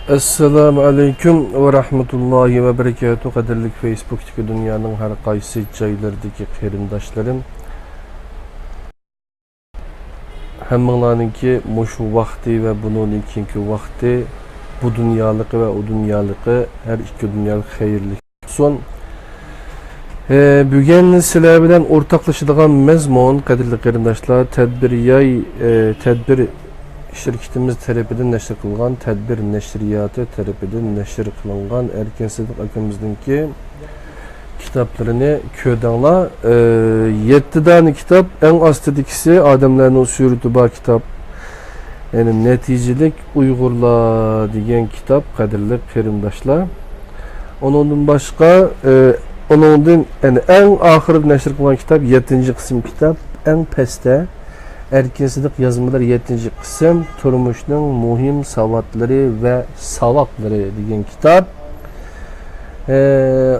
Assalamu alaikum ve rahmetullahi ve berekatuhu. Kaderlik Facebook'taki dünyanın her qaysı joylaridagi qarindoshlarım. Hammalarninki mushu vaqti ve bunun keyingi vaqti bu dunyolik ve o dunyolik her ikki dunyolik xayrli olsun. Bugun sizlar bilan o'rtoqlashadigan mazmun qadrli qarindoshlar tadbir şirketimiz tarafından neşr kılgan tedbir neşriyatı tarafından neşr kılıngan Erkin Sıdık akımızdaki kitaplarını köydağla 7 tane kitap en astidikisi Ademlerin Sürütü Bar kitap yani neticelik Uygurlar diyen kitap kadirli qarindoshlar. Onun başka onun yani en ahir neşr kılgan kitap 7. kısım kitap en peste Erkin Sıdık yazmalar 7. kısım turmuşun muhim savatları ve savakları diyen kitap.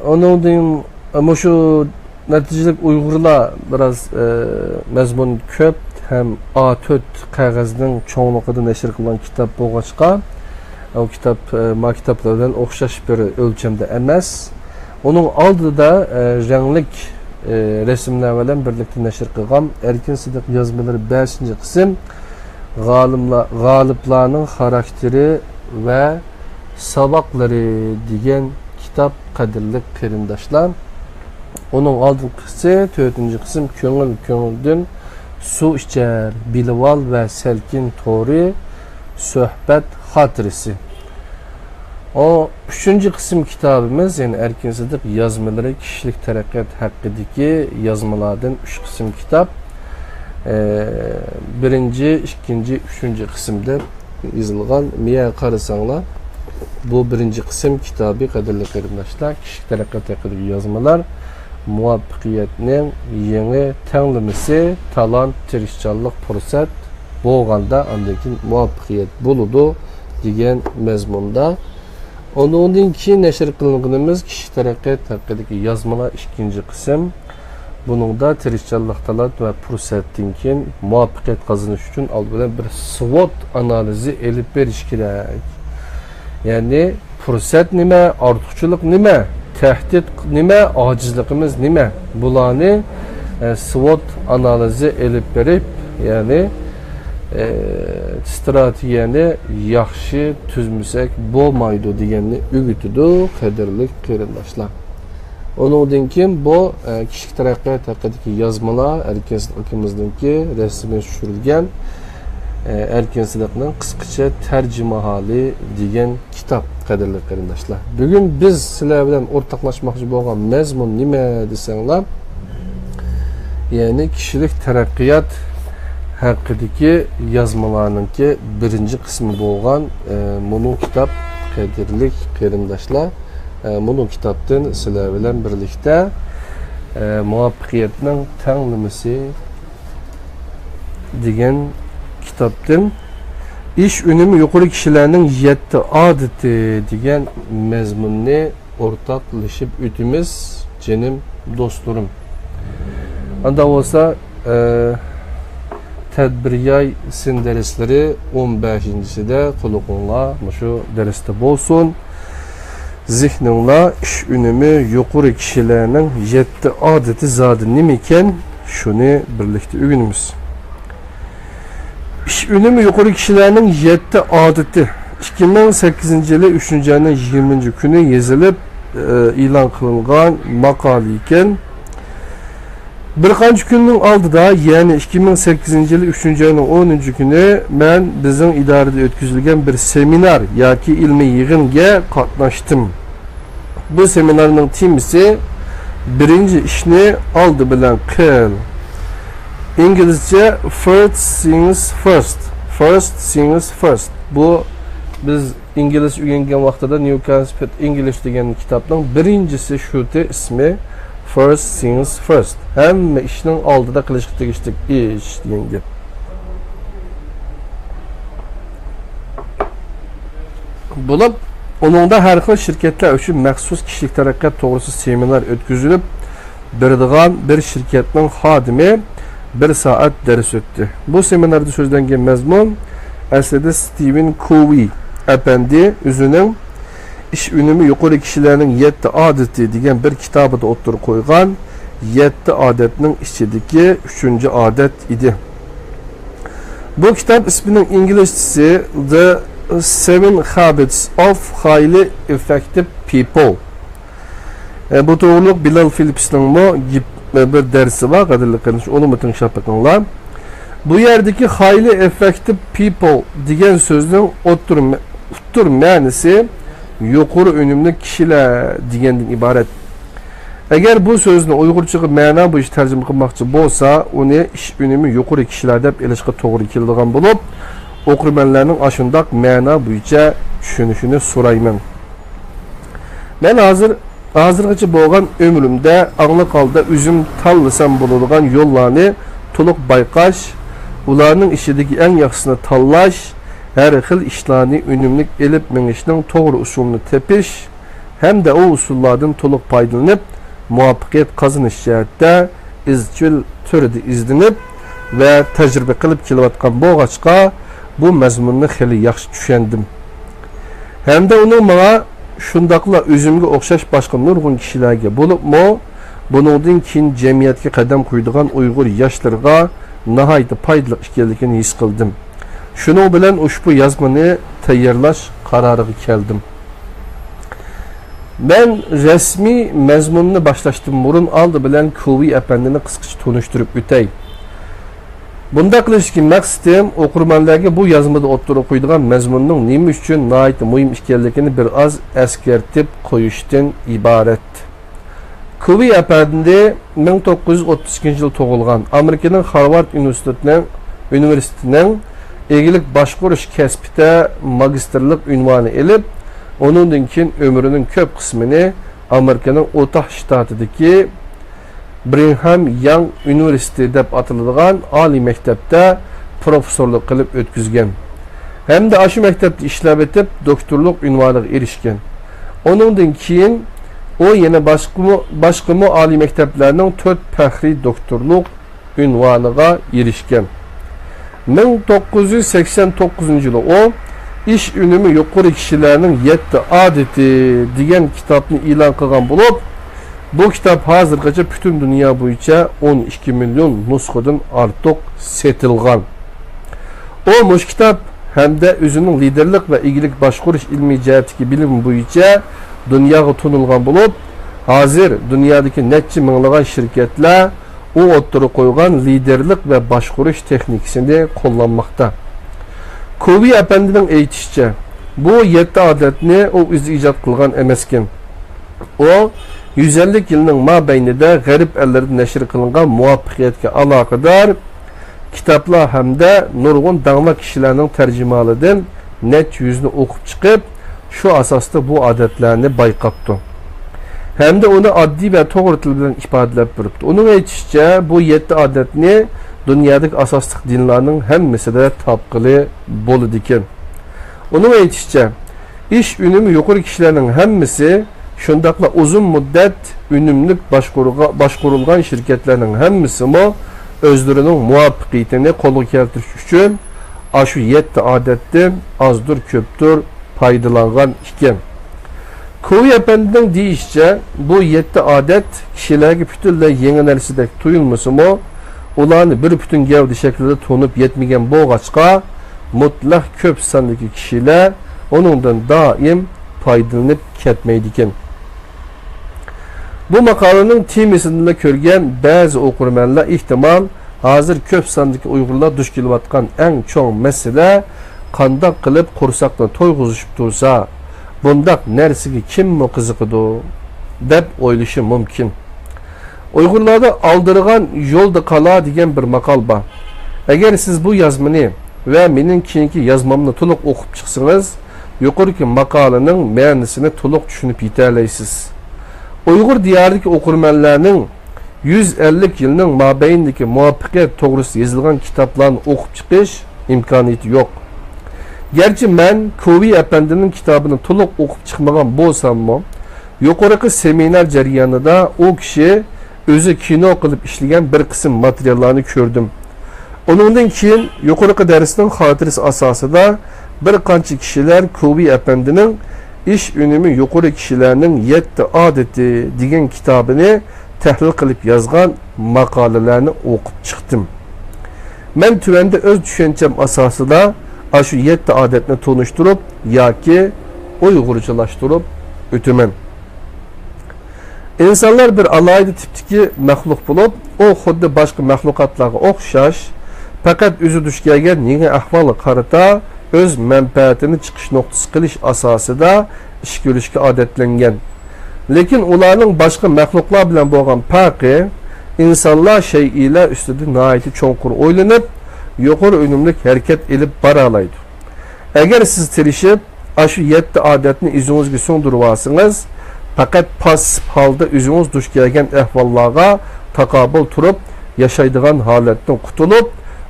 Onun ama şu neticelik Uygurlar biraz mezmun köp hem A4 kağızının çoğunlukla neşr kılan kitap boğaçka. O kitap kitaplardan okşaş bir ölçemde emas. Onun aldı da renklik resimler bilen birlikte neşr kılgan Erkin Sıdık yazmaları 5. kısım Galiplarning karakteri ve sabakları diyen kitap kadirli qarindoshlar. Onun aldıncısı 4. kısım Köngüldün su içer bilval ve selkin tori sohbet hatırisi. O 3. kısım kitabımız yani Erkin Sıdık yazmaları kişilik teraqqiyat hakkındaki yazmalardan 3 kısım kitap. 1. 2. 3. kısımda yazılgan miye qarasanlar bu 1. kısım kitabı qadirli qarindoshlar kişilik teraqqiyat hakkındaki yazmalar muvaffaqiyatning yeni tanımisi talant tirishchanlik fursat bo'lganda andakin muvaffaqiyat buludu degan mazmunda. Onun ki neşr kılınımız kişi teraqqiyat hakkındaki yazmalar 2. kısım. Bunun da tirishchanlik talant ve fursatdan muvaffaqiyat kazanış için albilen bir SWOT analizi elip berish kerak. Yani fursat nime, ortiqchilik nime, tehdit nime, acizligimiz nime. Bularni SWOT analizi elip berip yani stratejiyani yaxshi tuzmasak bo'lmaydi deganni o'g'itidi qadrli qarindoshlar. Ondan keyin bu kişilik teraqqiyat haqidagi yazmalar Erkin Sıdık akamizniki rasmiy tushirilgan Erkin Sıdıkning qisqacha tarjimahali degan kitap qadrli qarindoshlar. Bugun biz sizlar bilan o'rtoqlashmoqchi bo'lgan mazmun nima desanglar, yani kişilik teraqqiyat hakkındaki yazmalarınki 1. kısmı bo'lgan bunu kitap qadirli qarindoshlar. Bunu kitaptan sizlar bilan birlikte muvaffaqiyatning tanımisi degan kitaptan iş önemi yuqori kishilarning 7 odati degan mazmunni o'rtoqlashib o'timiz jenim do'stlarim. Anda olsa tedbiriyay sin dersleri 15'incisi de kulukunla şu derste bolsun. Zihnunla iş önemi yuqori kişilerinin 7 adeti zadı nimiken şunu birlikte öğünümüz. İş önemi yuqori kişilerinin 7 adeti 2008 yılı 3. ayının 20. günü yazılıp ilan kılıngan makale iken bir qancha kunning oldida yani 2008 yılı 3. ayının 10. günü ben bizim idarede ötküzülgen bir seminer yoki ilmiy yig'inga qatnashdim. Bu seminarning temisi birinci ishni oldi bilan qil. İngilizce first things first. First things first. Bu biz İngiliz o'rgangan vaqtida New Concept English degan kitapning birincisi shuti ismi First things first. Hem işinin aldıda qilishga tegishli ish degan gap. Bo'lib, onunda har xil shirkatlar uchun maxsus kişilik teraqqiyat to'g'risida seminar o'tkazilib, bir shirkatning xodimi 1 soat ders o'tdi. Bu seminarda so'zlangan mazmun aslida Stephen Covey Efendi özünün iş ünümü yukarı kişilerin 7 adeti degan bir kitabı da oturup koygan 7 adetinin içindeki 3. adet idi. Bu kitap isminin İngilizcesi The 7 Habits of Highly Effective People. Bu doğruluk Bilal Phillips'ın bir dersi var. Onu mu tinşap bakınlar. Bu yerdeki highly effective people degan sözün otur manisi yuqori önümlü kişiler degenden ibaret. Eğer bu sözünü Uygurçaga ma'na bu iş tercüme qilmoqchi bo'lsa, uni ish unumi yuqori kishilar deb elishga to'g'ri keladigan bo'lib, o'qirmanlarning ashundaq ma'na bo'yicha tushunishini so'rayman. Men hozirgacha bo'lgan ömrümde аңлы qalda o'zim tanlasam bo'ladigan yo'llarni to'liq bayqash, ularning ishidagi eng yaxshisini tanlash, her xil ishlarni unumli elib minishning to'g'ri usulini tepish hamda o usullardan to'liq foydalanib muvaffaqiyat qozonish jihatda izchil turda izlanib va tajriba qilib kelayotgan bo'lg'achqa bu mazmunni xili yaxshi tushundim. Hamda uni menga shundaqla o'zimga o'xshash boshqa nurg'un kishilarga bo'libmi, buningdan keyin jamiyatga qadam qo'yadigan Uyg'ur yoshlarga nihoyatda foydali ekanligini his qildim. Shuning bilan ushbu yozmani tayyorlash qaroriga keldim. Ben resmi mazmunni boshlashdan burun oldi bilan Kuvi apandini qisqacha tunishtirib o'tay. Bunda qilishki maqsadim o'qirmanlarga bu yozmada o'ttirib qo'ydigan mazmunning nima uchun nihoyat muhim ekanligini bir oz eskartib qo'yishdan iborat. Kuvi apandi 1932-yil tug'ilgan. Amerikaning Harvard universitetining egilik boshqarish kasbida magistrlik unvoni elib, onundan keyin ömrünün köp kısmını Amerika'nın Utah ştatidagi Brigham Young University deb atiladigan oliy maktabda professorlik qilib o'tkazgan. Hamda aşı maktabda ishlab etib doktorlik unvoniga erishgan. Onundan keyin o yana boshqa oliy maktablarning 4 faxriy doktorlik unvoniga erishgan. 1989-yili o İş ünümü yuqori kishilarning 7 adeti degan kitobni e'lon qilgan bo'lib, bu kitap hozirgacha butun dunyo bo'yicha 12 million nusxadan ortiq setilgan. O mush kitap hamda o'zining liderlik va egilik boshqarish ilmiy jihatdagi bilimi bo'yicha dunyoga tunilgan bo'lib, hozir dunyodagi necha minglagan shirkatlar u o'ttirib qo'ygan liderlik va boshqarish texnikasini qo'llanmoqda. Kuvi apandinin aytishicha, bu 7 odatni o o'zi ijod qilgan emasken. O 150 yilning mobaynida g'arb ellarida nashr qilingan muvaffaqiyatga aloqador kitoblar hamda nurg'un danglik kishilarning tarjimalaridan net yüzünü o'qib chiqib, shu asosda bu odatlarni bayqabdi. Hamda uni oddiy va to'g'ri til bilan ifodalab beribdi. Uning aytishicha, bu 7 odatni dünyadaki asaslık dinlerinin hemmisinde tapqılı bo'ladi ekan. Onun aytishicha, iş ünümü yuqori kishilarning hemmisi shundaqla uzun muddat ünümlük başqurulgan şirketlerinin hemmisi mo özlerining muvaffaqiyatini qo'lga keltirish uchun ashu 7 odatdan azdır ko'pdir foydalangan ekan. Kuvi apandining deyishicha, bu 7 odat kishilarga butunlay yangi narsadek tuyulmasimi, ularni bir bütün gavdi shaklida to'nib yetmagan bo'lg'achqa mutlaq ko'p sondagi kishilar onundan doim foydalanib ketmaydi ekan. Bu maqolaning temasini ko'rgan ba'zi o'qirmanlar ehtimol hozir ko'p sondagi Uyg'urlar duch kelayotgan eng cho'ng masala qandoq qilib qursaqni to'yg'izishib tursa, bundaq narsaga kim qiziqadi deb o'ylashi mumkin. Uyg'urlarda aldırgan yolda qala degan bir maqol bor. Agar siz bu yozmani va mening keyingi yozmamni to'liq o'qib chiqsangiz, yuqorgi maqolaning ma'nosini to'liq tushunib yetalaysiz. Uyg'ur diyoridagi o'qirmanlarning 150 yilning mobaynidagi muvaffaqiyat to'g'risida yozilgan kitoblarni o'qib chiqish imkoniyati yo'q. Gerçi men Kuvi apandining kitobini to'liq o'qib chiqmagan bo'lsam-mo, yuqorgi seminar jarayonida o kishi o'zi kino qilib ishlagan bir qism materiallarni ko'rdim. Onundan keyin yuqorgi darsning xotirasi asosida bir qancha kishilar Kubi Efendi'nin iş ünümü yuqori kishilarning 7 odati degan kitobini tahlil qilib yozgan maqolalarni o'qib chiqdim. Men tuvanda o'z tushuncham asosida shu 7 odatni tonishtirib yoki uyg'urchalashtirib o'taman. İnsanlar bir alayda tipdagi maxluq bo'lib, u xuddi boshqa maxluqotlarga o'xshash, faqat o'zi duch kelgan yangi ahvolga qarata o'z manfaatini chiqish nuqtasi qilish asosida ish ko'rishga odatlangan. Lekin ularning boshqa maxluqlar bilan bo'lgan farqi, insonlar shay'lar ustida nihoyat cho'nqur o'ylanib, yuqori unumli harakat elib bora oladi. Agar siz tirishib, shu 7 odatni o'zingizga so'ndirib olsangiz, faqat passiv holda o'zingiz duch kelgan ahvollarga taqobil turib, yashaydigan holatdan qutulib,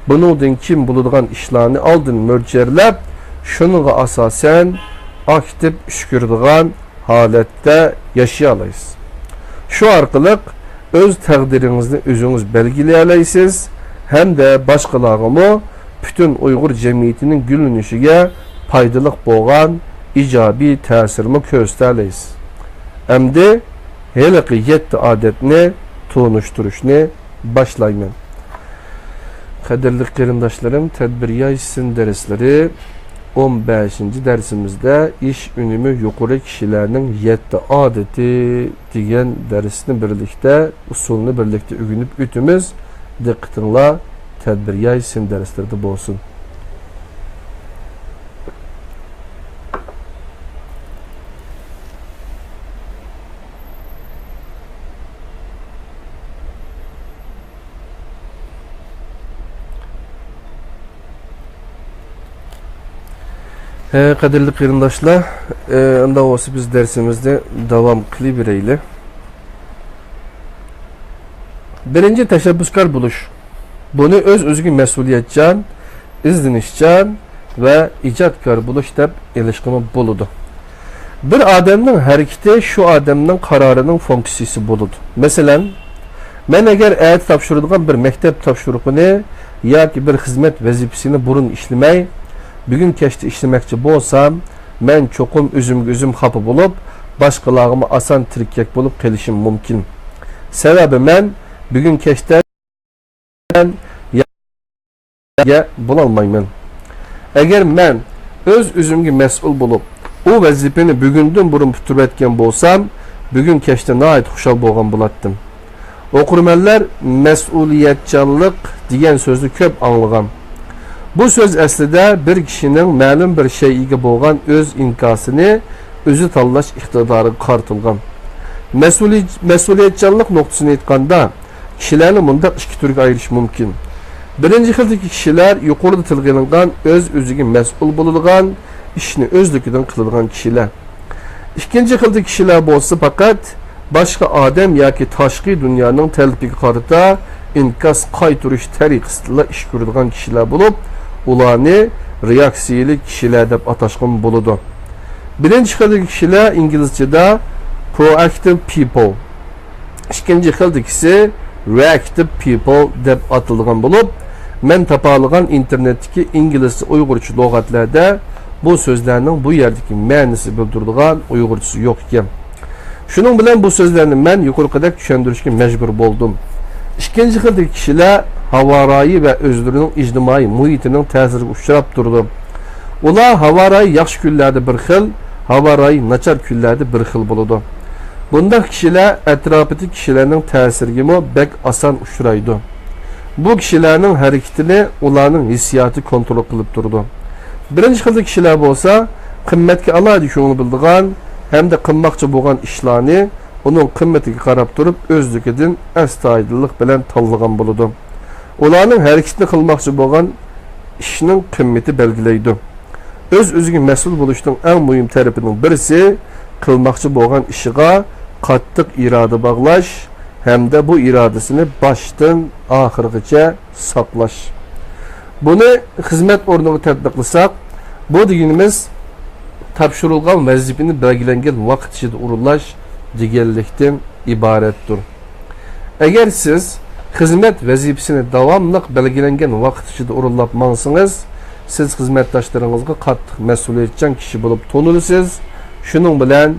buningdan kim bo'ladigan ishlarni oldin mo'ljarlab, shunga asosan aktiv ish ko'radigan holatda yashay olasiz. Shu orqali o'z taqdiringizni o'zingiz belgilay olasiz hamda boshqalarga butun Uyg'ur jamiyatining gullanishiga foydali bo'lgan ijobiy ta'sirni ko'rsata olasiz. Endi heliqi 7 odatni tonishtirishni boshlayman. Qadrli qarindoshlarım, tadbiriyat sizin dersleri 15. dersimizde iş ünümü yuqori kishilarning 7 odati degan darsni birlikte, usulni birlikte o'rganib o'tamiz. Diqqatinglar tadbiriyat sizin derslarda bo'lsin. Qadrli qarindoshlar, unda olsa biz dersimizde devam qilib birinchi tashabbuskor bo'lish. Buni o'z-o'ziga mas'uliyatchan, izlanishchan va ijodkor bo'lish deb elishqimi bo'ladi. Bir odamning harakati shu odamning qarorining funksiyasi bo'ladi. Masalan, men agar ayat topshiradigan bir maktab topshiriqini yoki bir xizmat vazifasini burun ishlamay bugün kechda ishlamoqchi bo'lsam, men cho'qim o'zim xafa bo'lib, boshqalarga oson tirkak bo'lib qolishim mumkin. Sababi men bugün kechda bo'la olmayman. Agar men o'zimga mas'ul bo'lib, u vazifani bugundan burun bitirib etgan bo'lsam, bugün kechda nihoyat xushal bo'lgan bo'lardim. O'qirmanlar mas'uliyatchanlik degan so'zni ko'p anglagan. Bu söz aslida bir kishining ma'lum bir shayga bo'lgan o'z inkosini o'zi tanlash iqtidoriga qaratilgan. Mas'uliyatchanlik nuqtasini aytganda kishilarni bunda ikki turga ayirish mumkin. Birinchi xildagi kishilar yuqorida tilg'ilingan o'z-o'ziga mas'ul bo'ladigan ishni o'zligidan qiladigan kishilar. Ikkinchi xildagi kishilar bo'lsa faqat boshqa odam yoki tashqi dunyoning talbiga qarata inkos qaytarish tariqasida ish ko'radigan kishilar bo'lib, ularni reaksiyali kishilar deb atashgan bo'ladi. Birinchi xildagi kishilar inglizchada proactive people, ikkinchi xildagisi reactive people deb atilgan bo'lib, men topalgan internetdagi inglizcha uyg'urcha lug'atlarda bu so'zlarning bu yerdagi ma'nosi bildiradigan uyg'urchasi yo'q ekan. Shuning bilan bu so'zlarni men yuqoriqadek tushuntirishga majbur bo'ldim. İkinci xildagi kishilar havorayi va o'zlarining ijtimoiy muhitining ta'siriga uchrab turdi. Ular havorayi yaxshi kunlarda bir xil, havorayi nachar kunlarda bir xil bo'ladi. Bunda kishilar atrofidagi kishilarning ta'siriga bek oson uchraydi. Bu kishilarning harakatini ularning hissiyoti kontrol qilib turdi. Birinchi xildagi kishilar bo'lsa, qimmatga alohida ko'ngil bildigan hamda qilmoqchi bo'lgan ishlarni onun qimmatiga qarab turib o'zligidan astoydillik bilan tanlagan bo'ladi. Ularning harakatni qilmoqchi bo'lgan ishning qimmati belgilaydi. O'z-o'ziga mas'ul bo'lishning eng muhim tarafining birisi qilmoqchi bo'lgan ishiga qattiq iroda bog'lash hamda bu irodasini boshdan oxirigacha saqlash. Buni xizmat o'rniga tatbiqlasak, bu deganimiz topshirilgan vazifani belgilangan vaqt ichida urulash deganlikdan iboratdir. Agar siz xizmat vazifasini davomli belgilangan vaqt ichida urulab mangsangiz, siz xizmatdoshlaringizga qattiq mas'uliyatchan kishi bo'lib to'nilasiz. Shuning bilan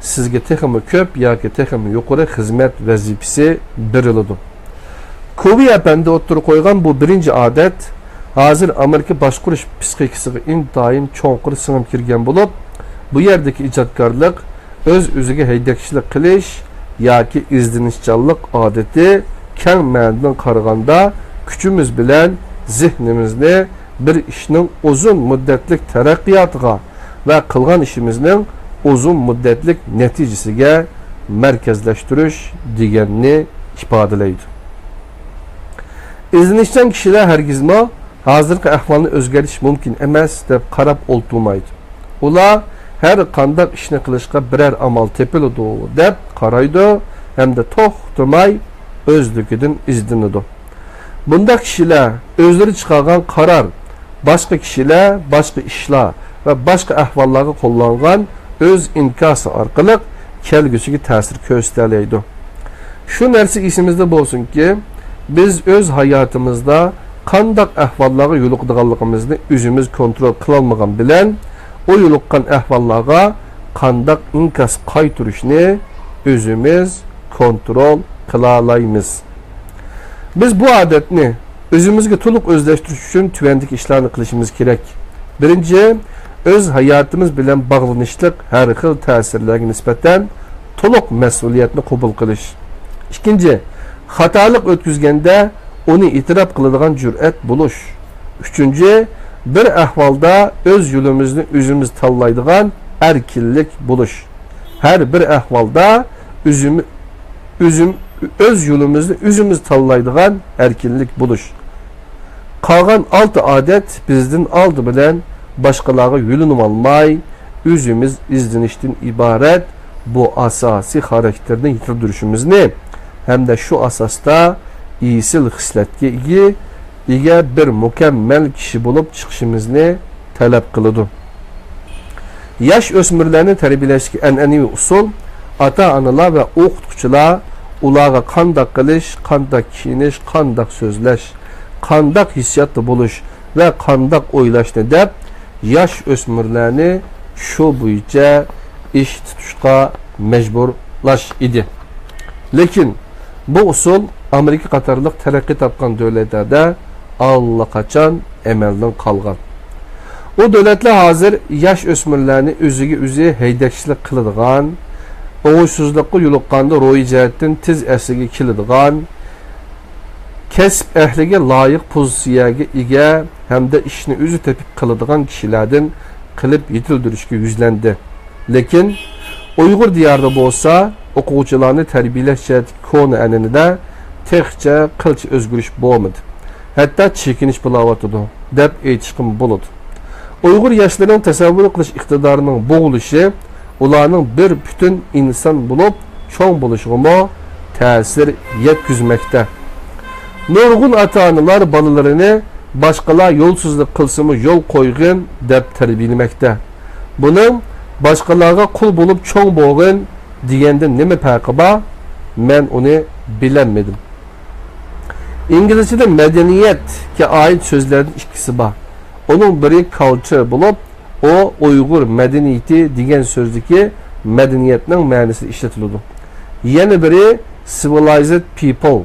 sizga texmi ko'p yoki texmi yuqori xizmat vazifasi beriladi. Kovi apandi o'ttirib qo'ygan bu birinchi odat hozir Amerika boshqarish psixikasiga intayin cho'nqir singib kirgan bo'lib, bu yerdagi ijodkorlik o'z-o'ziga haydakchilik qilish yoki izlanishchanlik odati keng ma'nodan qaraganda kuchimiz bilan zihnimizni bir ishning uzun muddatlik taraqqiyotiga va qilgan ishimizning uzun muddatlik natijasiga markazlashtirish deganni ifodalaydi. İzlenishchan kishilar hargizmo hozirgi ahvolni o'zgartirish mumkin emas deb qarab o'ltirmaydi. Ular har qanday ishni qilishga biror amal tepiladi deb qaraydi hamda to'xtamay o'zligidan izlanadi. Bunda kishilar o'zlari chiqargan qaror, boshqa kishilar, boshqa ishlar va boshqa ahvollarga qo'llangan o'z inkosi orqali kelgusiga ta'sir ko'rsatadi. Shu narsa esimizda bo'lsinki, biz o'z hayotimizda qanday ahvollarga yo'liqdiganligimizni o'zimiz kontrol qila olmagan bilan o yo'liqqan ahvollarga qanday inkas qaytarishni o'zimiz kontrol qila olamiz. Biz bu odatni o'zimizga to'liq o'zlashtirish uchun tuvandagi ishlarni qilishimiz kerak. Birinchi, o'z hayotimiz bilan bog'lanishlik har xil ta'sirlarga nisbatan to'liq mas'uliyatni qabul qilish. Ikkinchi, xatolik o'tkazganda uni e'tirof qiladigan jur'at bo'lish. Uchinchi, bir ahvolda o'z yo'limizni o'zimiz tanlaydigan erkinlik bo'lish. Har bir ahvolda o'z yo'limizni o'zimiz tanlaydigan erkinlik bo'lish. Qolgan 6 odat bizdan oldi bilan boshqalarga yo'linib olmay, o'zimiz izlanishdan iborat bu asosiy xarakterni yitirdirishimizni hamda shu asosda isil xislatga ega bir mukammal kishi bo'lib chiqishimizni talab qiladi. Yosh o'smirlarni tarbiyalashga an'anaviy usul ota-onalar va o'qituvchilar ularga qanday qilish, qanday kiyinish, qanday so'zlash, qanday hissiyotda bo'lish va qanday o'ylashni deb yosh o'smirlarni shu bo'yicha ish tutishga majburlash edi. Lekin bu usul Amerika qatorliq taraqqiy topgan davlatlarda allaqachon amaldan qolgan. O davlatlar hozir yosh o'smirlarni o'ziga o'zi haydakchilik qiladigan, o'g'uysizlikqa yo'liqqanda ro'yi jihatdan tez asliga keladigan, kasb ahliga loyiq pozitsiyaga ega hamda ishni o'zi tepib qiladigan kishilardan qilib yetildirishga yuzlandi. Lekin Uyg'ur diyorida bo'lsa, o'quvchilarni tarbiyalash jihatdagi koni an'anada texcha qilcha o'zgarish bo'lmadi. Hatto chekinish bo'layotdi deb aytishim bo'ladi. Uyg'ur yoshlarining tasavvur qilish iqtidorining bo'g'ilishi ularning bir butun inson bo'lib cho'ng bo'lishiga ta'sir yetkazmoqda. Nurg'un ota-onalar bolalarini boshqalar yo'lsizlik qilsimi yo'l qo'ygin deb tarbiyalamoqda. Buning boshqalarga qul bo'lib cho'ng bo'lgin deganda nima farqi bor? Men uni bilmadim. İngilizce'de medeniyetga ait sözlerden ikisi bor. Onun biri culture bo'lib, o Uyg'ur medeniyeti degan so'zdagi medeniyetning ma'nosini ishlatiladi. Yana biri civilized people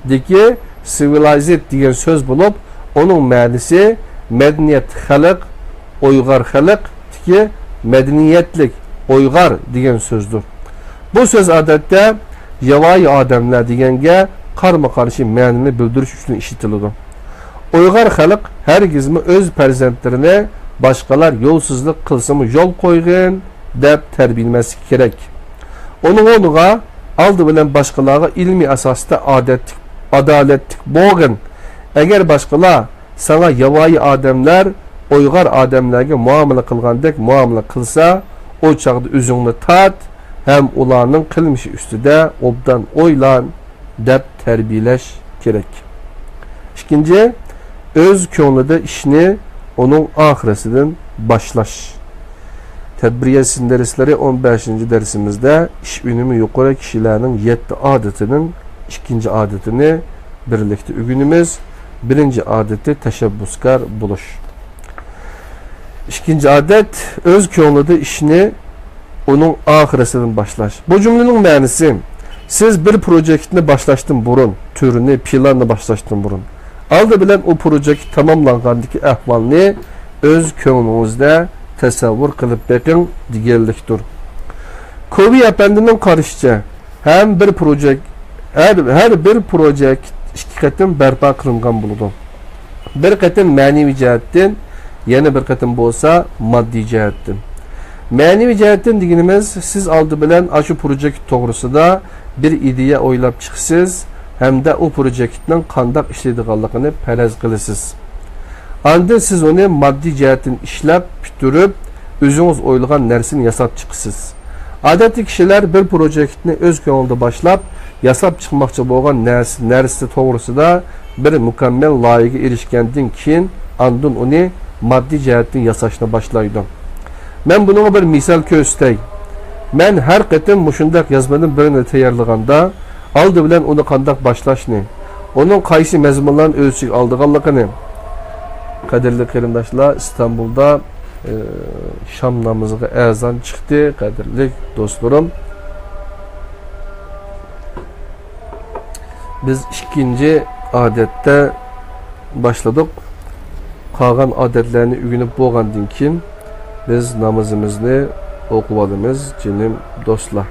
deki civilized degan so'z bo'lib, onun ma'nosi medeniyet xalq, Uyg'ur xalq deki medeniyetlik Uyg'ur degan so'zdir. Bu so'z odatda yovvoyi odamlar deganga qarama-qarshi ma'noni bildirish uchun ishlatiladi. Uyg'ur xalq hargizmi o'z farzandlarini boshqalar yo'lsizlik qilsimi yo'l qo'ygin deb tarbiyalaması kerak. Onun o'rniga oldi bilan boshqalarga ilmiy asosda adolatli bo'lgin. Agar boshqalar sana yovvoyi odamlar Uyg'ur odamlarga muomala qilgandek muomala qilsa, o chaqda o'zingni tat ham ularning qilmishi ustida obdan o'ylan deb tarbiyalash kerak. İkinci, öz ko'nglida ishni onun oxirasidan boshlash. Tadbiriyat derslari 15. dersimizde ish unumi yuqori kishilarning 7 odatining ikkinchi odatini birlikda o'rganamiz. Birinchi odati tashabbuskor bo'lish. İkinci adet öz ko'nglida ishni onun ahiresinden başlaş. Bu cümlenin ma'nosi siz bir projektni başlaştın burun, türünü, planını başlaştın burun. Aldı bilen o projekt tamamlangandaki ahvalni öz ko'nglingizda tasavvur qilib beqing deganlikdir. Kobi efendinin qarashicha hem bir projekt her bir projekt ikki qatim barpo qilingan bo'ladi. Bir qatim ma'naviy jihatdan, yana bir qatim bo'lsa moddiy jihatdan. Ma'naviy jihatdan deganimiz siz oldi bilan shu projekt to'g'risida bir ideya o'ylab chiqsiz hamda u projektning qanday ishlaydiganligini faraz qilasiz. Anda siz uni moddiy jihatdan ishlab bitirib o'zingiz o'ylagan narsani yasab chiqsiz. Odatda kishilar bir projektni o'z ko'nglida boshlab yasab chiqmoqchi bo'lgan narsa to'g'risida bir mukammal loyihaga erishgandan keyin andin uni moddiy jihatdan yasashni boshlaydi. Men bunga bir misol ko'rsatay. Men har qatim mushundaq yozmadan birini tayyorlaganda oldi bilan uni qanday boshlashni, uning qaysi mazmunlarni o'z ichiga oldiganligini. Qadrli qarindoshlar, İstanbulda Şam namazıga azan çıktı, qadrli dostlarım. Biz ikinci adette başladık. Qolgan adetlerini ügünüp bo'lgandan keyin biz namazımızı o'qivalimiz, jinim do'stlar.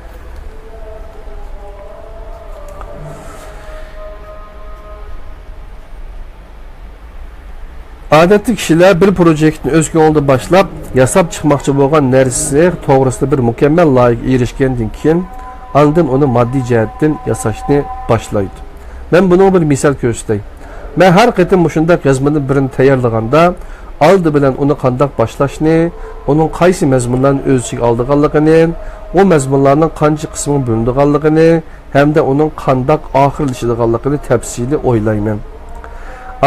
Adetli kishilar bir projektni o'z ko'nglida boshlab, yasab chiqmoqchi bo'lgan narsa to'g'risida bir mukammal loyihaga erishgandan keyin andin uni moddiy jihatdan yasashni boshlaydi. Men buni bir misol ko'rsatay. Men har qatim shunday yozmadan birini tayyorlaganda oldi bilan uni qanday boshlashni, uning qaysi mazmunlarni o'z ichiga oldiganligini, o mazmunlarning qancha qismi bo'linganligini hamda uning qanday oxirlashadiganligini tafsili o'ylayman.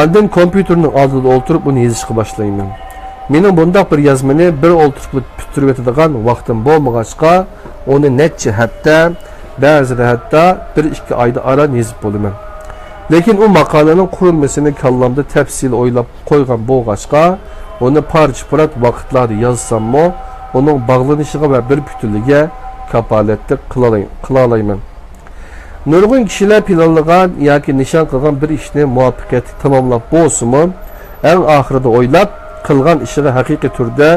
Andın kompüterning oldida o'tirib uni yozishga boshlayman. Mening bunday bir yozmani bir o'ltirib bitirib etadigan vaqtim bo'lmag'achqa, uni necha hafta, ba'zida hatto 1-2 oyda ara yozib bo'laman. Lekin u maqolaning qurilmasini kallamda tafsil o'ylab qo'ygan bo'lg'achqa, uni parcha-parat vaqtlarda yozsammo, uning bog'lanishiga va bir butunligiga kapolatlik qila olmayman. Nurg'un kishilar planlagan yoki nishon qilgan bir ishni muvaffaqiyatli tamomlab bo'lsa-mu, eng oxirida o'ylab qilgan ishiga haqiqiy turda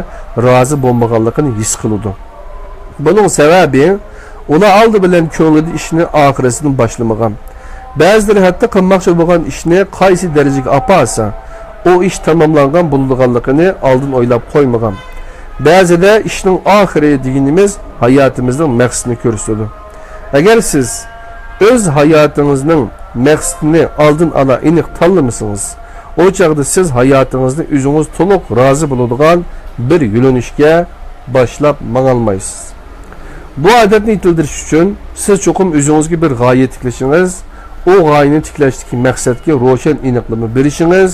rozi bo'lmaganligini his qiladi. Buning sababi ular oldi bilan ko'nglida ishni oxirisidan boshlamagan. Ba'zilar hatto qilmoqchi bo'lgan ishni qaysi darajaga apasa, o ish tamomlangan bo'lganligini oldin o'ylab qo'ymagan. Ba'zida ishning oxiri deganimiz hayotimizning maqsadini ko'rsatadi. Agar siz öz hayatınızın məqsədini aldın ala iniq tanlamasanız, o çağda siz hayatınızda özünüz to'liq razı bo'ladigan bir yo'linishga boshlab mang'almaysiz. Bu odatni yetildirish uchun siz cho'qim o'zingizga bir g'oya tiklashingiz, o g'oyani tiklashdagi maqsadga ro'shan aniqlama berishingiz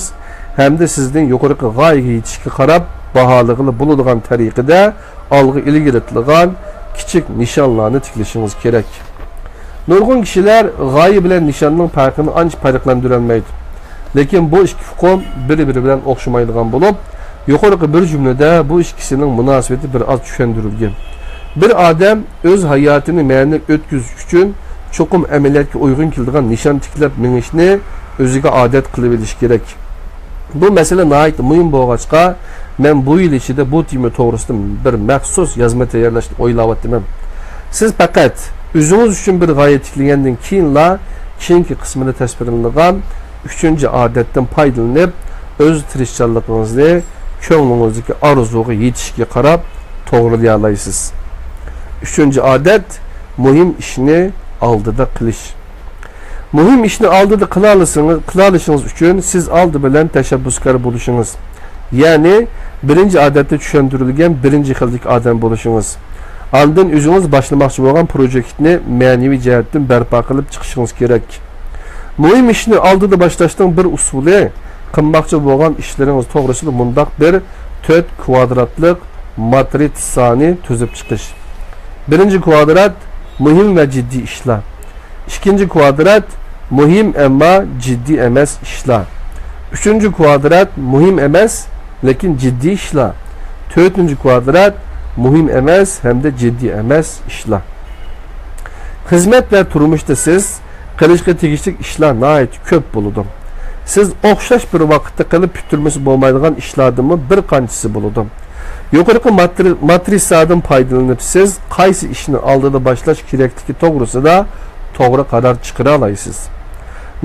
hamda sizning yuqori g'oyaga yetishga qarab baholig'ili bo'ladigan tariqada olg'a ilgaritilgan kichik nishonlarni tiklashingiz kerak. Nurg'un kishilar g'oya bilan nishonning farqini ancha farqlantirolmaydi. Lekin bu ikki hukm bir-biri bilan o'xshamaydigan bo'lib, yuqorqi bir jumlada bu ikkisining munosabati bir oz tushuntirilgan. Bir odam o'z hayotini ma'ni o'tkazish uchun cho'qim amaliyotga uyg'un keladigan nishon tiklab minishni o'ziga odat qilib olish kerak. Bu masala nihoyat muhim bo'lg'achqa, men bu yil ichida bu tema to'g'risida bir maxsus yozma tayyorlashni o'ylayapman. Siz faqat o'zingiz uchun bir g'oya tiklagandan keyinla keyingi qismida tasvirlangan 3-odatdan foydalanib, o'z tirishchanligingizni ko'nglingizdagi orzuga yetishga qarab to'g'rilay olasiz. 3-odat muhim ishni oldida qilish. Muhim ishni oldida qilishingiz uchun siz oldi bilan tashabbuskor bo'lishingiz, ya'ni birinchi odatda tushuntirilgan birinchi xildagi odam bo'lishingiz. Andın o'zingiz boshlamoqchi bo'lgan projektni ma'naviy jihatdan barpo qilib chiqishingiz kerak. Muhim ishni oldida boshlashning bir usuli qilmoqchi bo'lgan ishlaringiz to'g'risida mundaq bir 4 kvadratlik matritsani tuzib chiqish. Birinchi kvadrat muhim va jiddiy ishlar. Ikkinchi kvadrat muhim ammo jiddiy emas ishlar. Uchinchi kvadrat muhim emas, lekin jiddiy ishlar. 4. kvadrat muhim emas hamda jiddiy emas ishlar. Xizmat va turmushda siz qilishga tegishli ishlar nihoyat ko'p bo'ladi. Siz o'xshash bir vaqtda qilib bitirmasi bo'lmaydigan ishlarning bir qanchasi bo'ladi. Yuqorqi matrisadan foydalanib siz qaysi ishni oldida boshlash kerakligi to'g'risida to'g'ri qaror chiqara olasiz.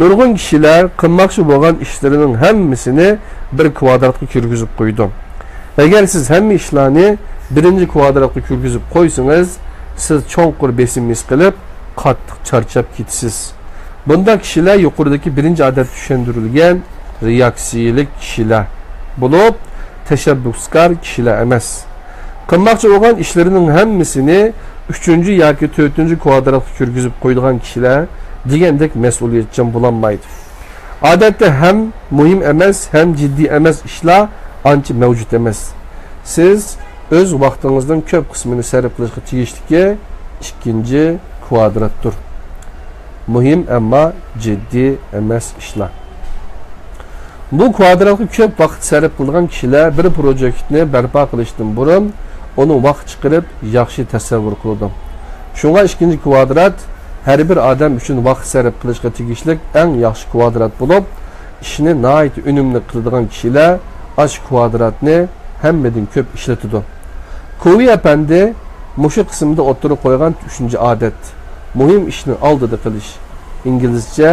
Nurg'un kishilar qilmoqchi bo'lgan ishlarining hammasini bir kvadratga kirgizib qo'ydi. Agar siz hamma ishlarni birinchi kvadratga kirgizib qo'ysangiz, siz cho'nqur besim his qilib, qattiq charchab ketasiz. Bunda kishilar yuqoridagi birinchi odat tushuntirilgan reaksiyalik kishilar bo'lib, tashabbuskor kishilar emas. Qilmoqchi bo'lgan ishlarining hammasini 3 yoki 4 kvadratga kirgizib qo'ydigan kishilar degandek mas'uliyatchan bo'lolmaydi. Odatda ham muhim emas, ham jiddiy emas ishlar ancha mavjud emas. Siz o'z vaqtingizning ko'p qismini sarf qilishga tegishligi 2 kvadratdir. Muhim ammo jiddiy emas ishlar. Bu kvadratga ko'p vaqt sarf qilgan kishilar bir proyektni barpo qilishdan burun uni vaqt chiqarib yaxshi tasavvur qiladi. Shunga 2 kvadrat har bir odam uchun vaqt sarf qilishga tegishli eng yaxshi kvadrat bo'lib, ishni nihoyat unumli qiladigan kishilar ash kvadratni hammadan ko'p ishlatadi. Kovi apandi mushu qismda o'tirib qo'ygan 3-odat. Muhim ishni oldida qilish. İngilizce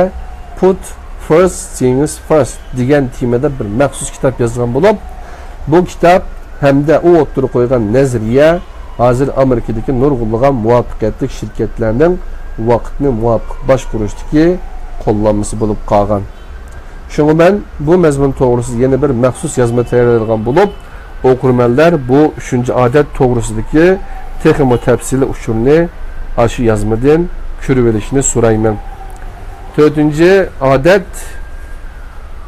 put first things first degan temada bir maxsus kitob yozgan bo'lib, bu kitob hamda u o'tirib qo'ygan nazariya hozir Amerikadagi nurg'unlagan muvaffaqiyatli shirkatlarning vaqtni muvofiq boshqarishdagi qo'llanmasi bo'lib qolgan. Shunga men bu mazmun to'g'risida yana bir maxsus yozma tayyorlagan bo'lib, o'qirmanlar bu 3-odat to'g'risidagi texnik tafsili uchurni aşı yazmadan ko'rib olishni so'rayman. 4-odat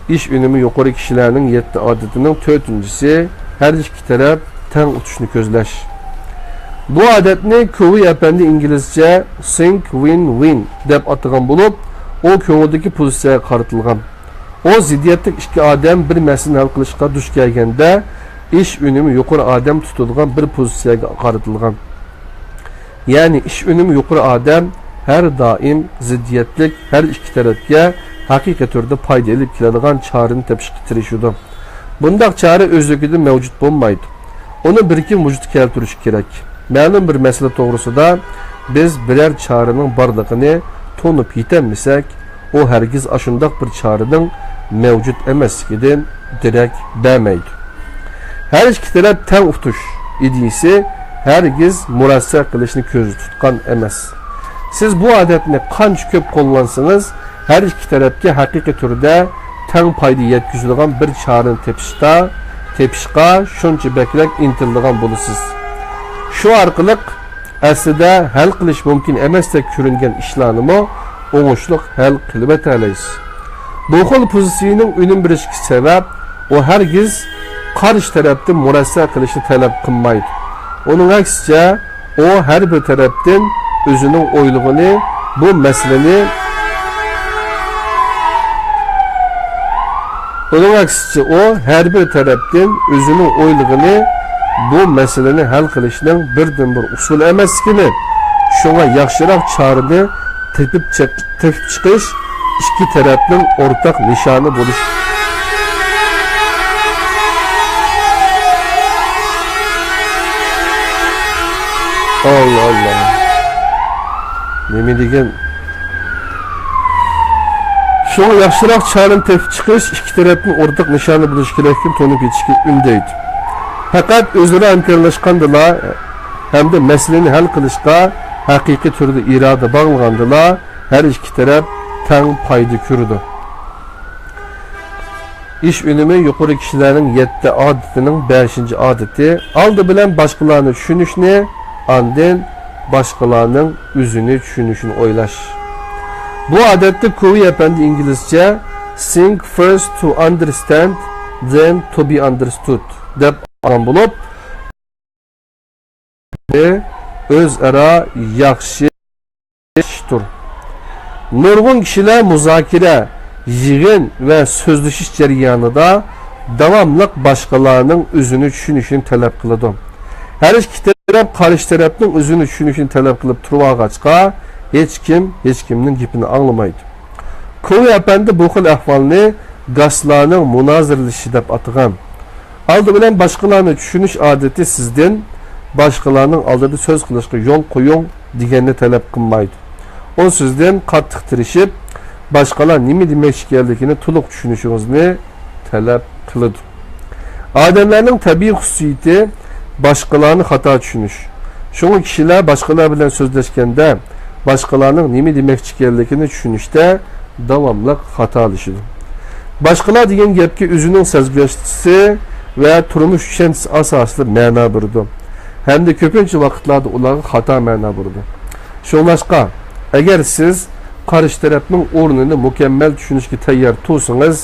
ish unumi yuqori kishilarning 7 odatining 4-si har ikki taraf teng o'tishni ko'zlash. Bu odatni Kovi apandi inglizcha think win-win deb atagan bo'lib, o ko'ngildagi pozitsiyaga qaratilgan. O ziddiyatli ikki odam bir masalani hal qilishga duch kelganda ish unumi yuqori odam tutilgan bir pozitsiyaga qaratilgan. Yani ish unumi yuqori odam her daim ziddiyetlik her iki tarafga haqiqiy turda foyda elib keladigan chorani topishga tirishadi. Bundaq chora o'zligida mavjud bo'lmaydi. Uni birkim vujudga keltirish kerak. Ma'lum bir masala to'g'risida biz biror choraning borligini to'nib yetamsak, o hargiz ashundaq bir choraning mavjud emasligidan darak bermaydi. Her iki taraf teng utush ideyasi hargiz murassa qilishni ko'zda tutgan emas. Siz bu odatni qancha ko'p qo'llansangiz, har ikki tarafga haqiqiy turda teng foyda yetkazadigan bir chorani tepishga shuncha baklab intiladigan bo'lasiz. Shu orqali aslida hal qilish mumkin emasdek ko'ringan ishlarni o'ngishli hal qilib o'taysiz. Bu xil pozitsiyaning unum berishga sabab o hargiz qarshi tarafdan murassa qilishni talab qilmaydi. Onun aksicha o her bir tarafdan özünün oyluğunu bu meseleni bu meseleni hal qilishning birdan bir usul emasligini, shunga yaxshiroq chorani tepib chiqish ikki tarafning o'rtaq nishoni bo'lish. Allah Allah. Nima degan? Şuna yaxshiroq chorani tepib chiqish ikki tarafning o'rtaq nishoni bo'lishi kerakligini to'nib yetishga undaydi. Faqat o'zaro hamkorlashgandila hamda masalani hal qilishga haqiqiy turda iroda bog'lagandila har ikki taraf teng foyda ko'rdi. İş unumi yuqori kishilarning 7 odatining 5-odati oldi bilan boshqalarni tushunishni, andin başkalarının üzünü düşünüşünü oylaş. Bu odatda Kovi apandi İngilizce think first to understand, then to be understood deb alan bo'lib, o'zaro yaxshi ishdir. Nurg'un kishilar muzokara, yig'in va so'zlashish jarayonida davamlıq başqalarının özünü düşünüşünü tələb qılıdı. Hər iki tərəf qarşı tərəfinin özünü düşünüşünü tələb qılıb turub ağaçqa heç kimnin gipini anlamaydı. Kovi əpəndi bu xil əhvalını qaslarının münazirlişi deb atığam. Aldı bilən başqalarını düşünüş adeti sizdən başqalarının aldığı söz qılışqa yol qoyun deganini tələb qılmaydı. O sizdən qattiq tirişib başqalar nima demək ekanligini to'liq tushunishimizni talab qiladi. Odamlarning tabiiy xususiyati başqalarni xato tushunish. Shunga kishilar başqalar bilan so'zlashganda başqalarning nima demoqchi ekanligini tushunishda davomli xatolashadi. Başqalar degan gapga o'zining sezgirchisi va turmush tushunchasi asosida ma'no berdi. Hamda ko'pincha vaqtlarda ularga xato ma'no berdi. Shunlashqa, agar siz qarshi tarafning o'rnini mukammal tushunishga tayyor tursangiz,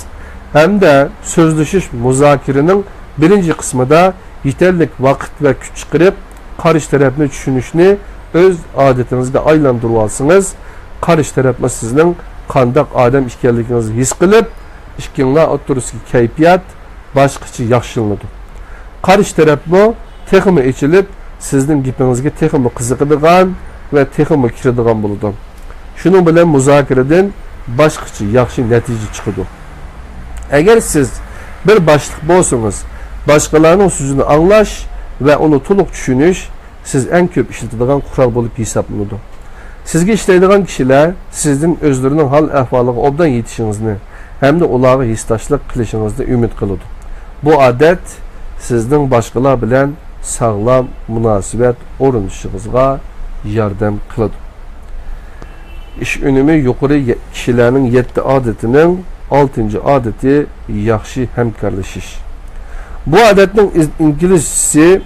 hamda so'zlashish muzokaraning birinchi qismida yetarli vaqt va kuch chiqarib, qarshi tarafni tushunishni o'z odatingizga aylantirib olsangiz, qarshi tarafma sizning qanday odam ekanligingizni his qilib, ikkinlar o'rtasidagi kayfiyat boshqacha yaxshilanadi. Qarshi tarafmo texmi ichilib, sizning gapingizga texmi qiziqadigan va texmi kiradigan bo'ladi. Shuning bilan muzokaradan boshqacha yaxshi natija chiqadi. Agar siz bir boshliq bo'lsangiz, boshqalarning so'zini anglash va uni to'liq tushunish siz eng ko'p ishlatadigan qurol bo'lib hisoblanadi. Sizga ishlaydigan kishilar sizning o'zlarining hal ahvoliga obdan yetishingizni hamda ularga hissdoshlik qilishingizni umid qiladi. Bu odat sizning boshqalar bilan sog'lom munosabat o'rnatishingizga yordam qiladi. İş önümü yuqori kishilarning 7 odatining 6 odati yaxshi hamkorlashish. Bu odatning inglizchasi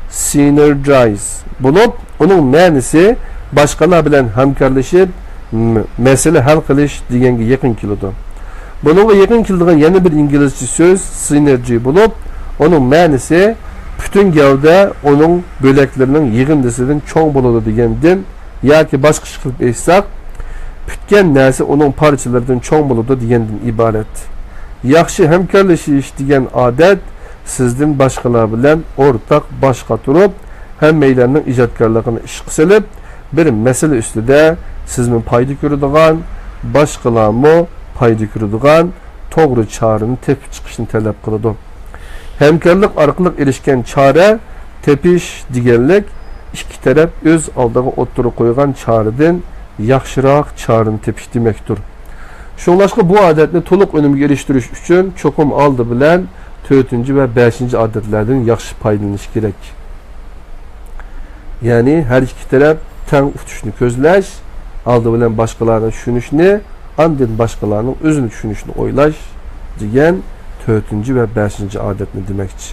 synergize bo'lib, uning ma'nosi boshqalar bilan hamkorlashib, masala hal qilish deganga yaqin keladi. Buningga yaqin keladigan yana bir inglizcha so'z synergy bo'lib, uning ma'nosi butun gavda uning bo'laklarining yig'indisidan cho'ng bo'ladi degandan yoki boshqa qilib aytsak, bitgan narsa uning parchalaridan cho'ng bo'ladi degandan iborat. Yaxshi hamkorlashish degan odat sizdan boshqalar bilan o'rtaq boshqa turib, hammalarning ijodkorligini ish qilib, bir masala ustida sizning foyda ko'radigan, boshqalarmo foyda ko'radigan to'g'ri chorani tepib chiqishni talab qiladi. Hamkorlik orqali erishgan chora tepish deganlik ikki taraf o'z oldiga o'tirib qo'ygan choradan yaxshiroq chorani tepish demakdir. Shunlashqa bu odatni to'liq unumga erishtirish uchun cho'qim oldi bilan 4 va 5 odatlardan yaxshi foydalanish kerak. Ya'ni har ikki taraf teng tutishni ko'zlash, oldi bilan boshqalarni tushunishni, andin boshqalarning o'zini tushunishni o'ylash degan 4 va 5 odatni demakchi.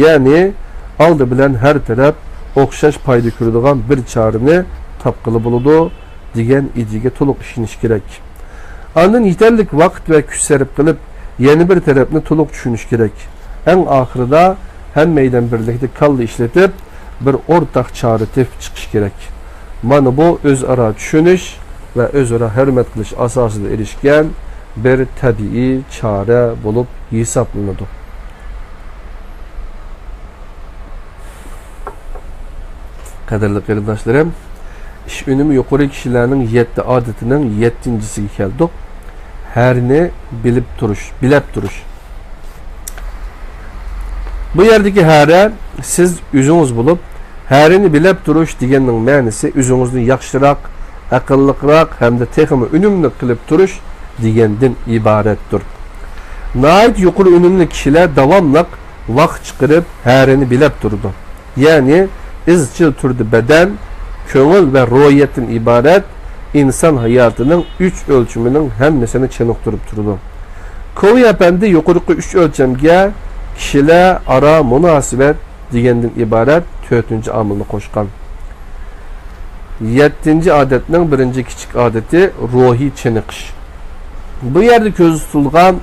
Ya'ni oldi bilan har taraf o'xshash foyda ko'radigan bir chorani topqili bo'ladi degan idiga to'liq ishonish kerak. Ondan yetarli vaqt va kuch sarf qilib, yana bir tarafni to'liq tushunish kerak. Eng oxirida hammadan birlikda kalla ishlatib, bir o'rtaq chora tepib chiqish kerak. Mana bu o'zaro tushunish va o'zaro hurmat qilish asosida erishgan bir tabiiy chora bo'lib hisoblanadi. Qadrli qarindoshlarım, ish unumi yuqori kishilarning 7 odatining 7-siga keldik. Herni bilib turish. Bu yerdagi hara siz o'zingiz bo'lib, harini bilib turish deganning ma'nosi o'zingizni yaxshiroq, aqlliroq hamda texmi unumli qilib turish degandan iboratdir. Nayt yuqori unumli kishilar davomli vaqt chiqarib harini bilib turdi. Ya'ni izchil turdi beden, ko'ngil va ruhiyatdan iborat inson hayotining 3 o'lchamining hammasini chiniqtirib turdi. Kovi apandi yuqorqi 3 o'lchamga kishilar aro munosabat degandan iborat 4-omilni qo'shgan. 7-odatning birinchi kichik odati ruhiy chiniqish. Bu yerda ko'z tutilgan